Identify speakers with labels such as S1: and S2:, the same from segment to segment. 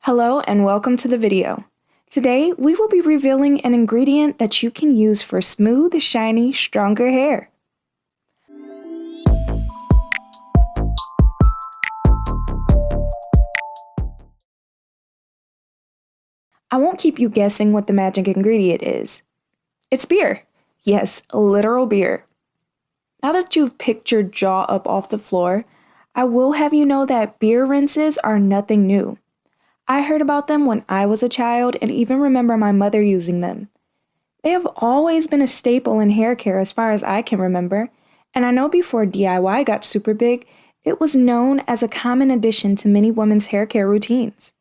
S1: Hello and welcome to the video. Today, we will be revealing an ingredient that you can use for smooth, shiny, stronger hair. I won't keep you guessing what the magic ingredient is. It's beer. Yes, literal beer. Now that you've picked your jaw up off the floor, I will have you know that beer rinses are nothing new. I heard about them when I was a child and even remember my mother using them. They have always been a staple in hair care as far as I can remember, and I know before DIY got super big, it was known as a common addition to many women's hair care routines.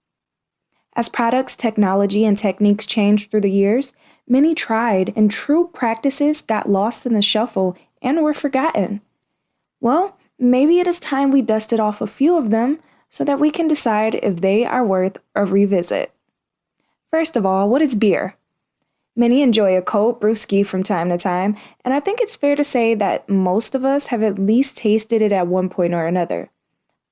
S1: As products, technology, and techniques changed through the years, many tried and true practices got lost in the shuffle and were forgotten. Well, maybe it is time we dusted off a few of them so that we can decide if they are worth a revisit. First of all, what is beer? Many enjoy a cold brewski from time to time, and I think it's fair to say that most of us have at least tasted it at one point or another.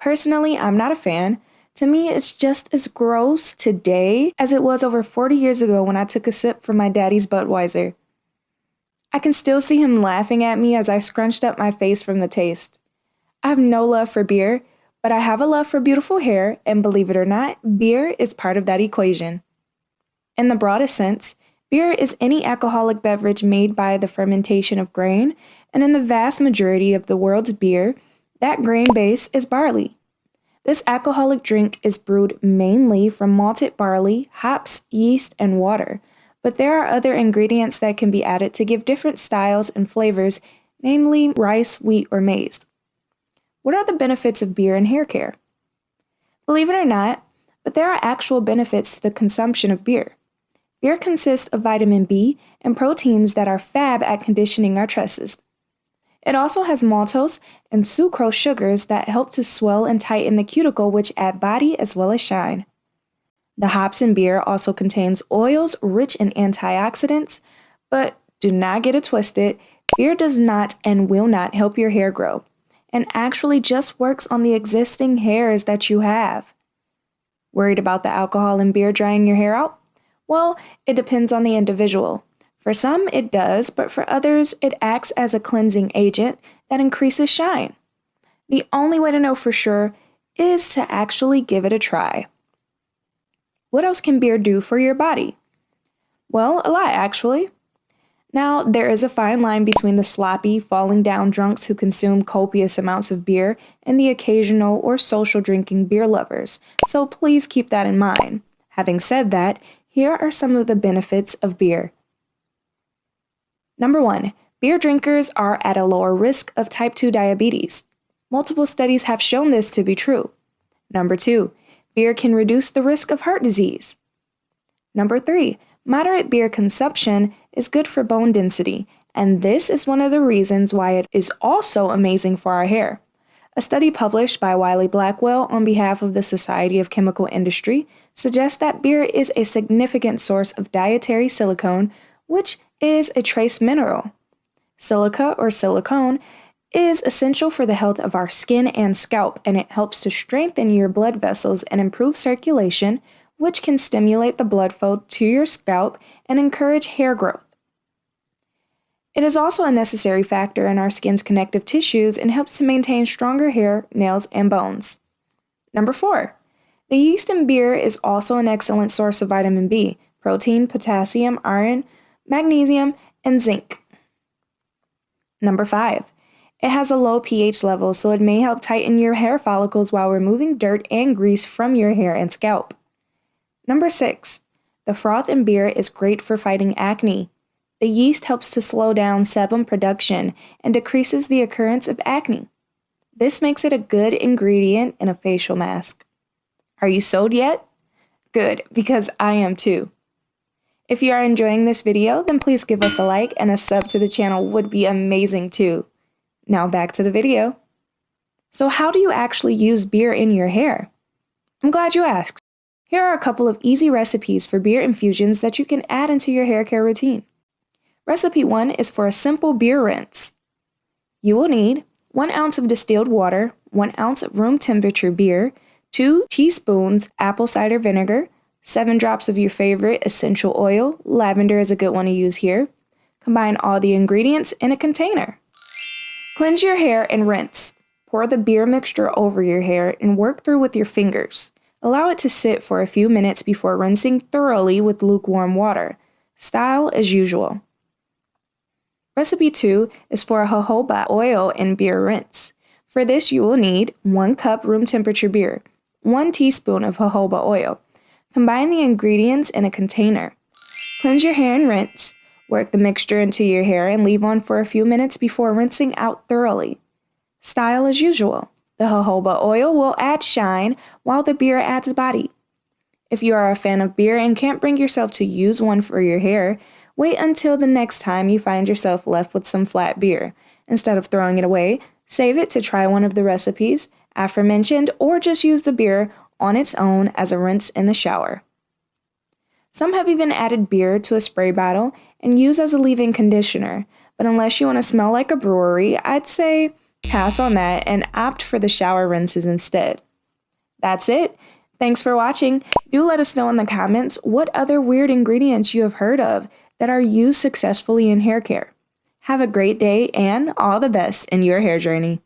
S1: Personally, I'm not a fan. To me, it's just as gross today as it was over 40 years ago when I took a sip from my daddy's Budweiser. I can still see him laughing at me as I scrunched up my face from the taste. I have no love for beer, but I have a love for beautiful hair, and believe it or not, beer is part of that equation. In the broadest sense, beer is any alcoholic beverage made by the fermentation of grain, and in the vast majority of the world's beer, that grain base is barley. This alcoholic drink is brewed mainly from malted barley, hops, yeast, and water, but there are other ingredients that can be added to give different styles and flavors, namely rice, wheat, or maize. What are the benefits of beer in hair care? Believe it or not, but there are actual benefits to the consumption of beer. Beer consists of vitamin B and proteins that are fab at conditioning our tresses. It also has maltose and sucrose sugars that help to swell and tighten the cuticle, which add body as well as shine. The hops in beer also contains oils rich in antioxidants, but do not get it twisted, beer does not and will not help your hair grow, and actually just works on the existing hairs that you have. Worried about the alcohol in beer drying your hair out? Well, it depends on the individual. For some, it does, but for others, it acts as a cleansing agent that increases shine. The only way to know for sure is to actually give it a try. What else can beer do for your body? Well, a lot, actually. Now, there is a fine line between the sloppy, falling down drunks who consume copious amounts of beer and the occasional or social drinking beer lovers, so please keep that in mind. Having said that, here are some of the benefits of beer. Number 1, beer drinkers are at a lower risk of type 2 diabetes. Multiple studies have shown this to be true. Number 2, beer can reduce the risk of heart disease. Number 3, moderate beer consumption is good for bone density, and this is one of the reasons why it is also amazing for our hair. A study published by Wiley Blackwell on behalf of the Society of Chemical Industry suggests that beer is a significant source of dietary silicone, which is a trace mineral. Silica or silicone is essential for the health of our skin and scalp, and it helps to strengthen your blood vessels and improve circulation, which can stimulate the blood flow to your scalp and encourage hair growth. It is also a necessary factor in our skin's connective tissues and helps to maintain stronger hair, nails, and bones. Number 4, the yeast in beer is also an excellent source of vitamin B, protein, potassium, iron, magnesium, and zinc. Number 5, it has a low pH level, so it may help tighten your hair follicles while removing dirt and grease from your hair and scalp. Number 6, the froth in beer is great for fighting acne. The yeast helps to slow down sebum production and decreases the occurrence of acne. This makes it a good ingredient in a facial mask. Are you sold yet? Good, because I am too. If you are enjoying this video, then please give us a like, and a sub to the channel would be amazing too. Now back to the video. So how do you actually use beer in your hair? I'm glad you asked. Here are a couple of easy recipes for beer infusions that you can add into your hair care routine. Recipe 1 is for a simple beer rinse. You will need 1 ounce of distilled water, 1 ounce of room temperature beer, 2 teaspoons apple cider vinegar, 7 drops of your favorite essential oil. Lavender is a good one to use here. Combine all the ingredients in a container. Cleanse your hair and rinse. Pour the beer mixture over your hair and work through with your fingers. Allow it to sit for a few minutes before rinsing thoroughly with lukewarm water. Style as usual. Recipe 2 is for a jojoba oil and beer rinse. For this, you will need 1 cup room temperature beer, 1 teaspoon of jojoba oil. Combine the ingredients in a container. Cleanse your hair and rinse. Work the mixture into your hair and leave on for a few minutes before rinsing out thoroughly. Style as usual. The jojoba oil will add shine while the beer adds body. If you are a fan of beer and can't bring yourself to use one for your hair, wait until the next time you find yourself left with some flat beer. Instead of throwing it away, save it to try one of the recipes aforementioned or just use the beer on its own as a rinse in the shower. Some have even added beer to a spray bottle and use as a leave-in conditioner, but unless you want to smell like a brewery, I'd say pass on that and opt for the shower rinses instead. That's it. Thanks for watching. Do let us know in the comments what other weird ingredients you have heard of that are used successfully in hair care. Have a great day and all the best in your hair journey.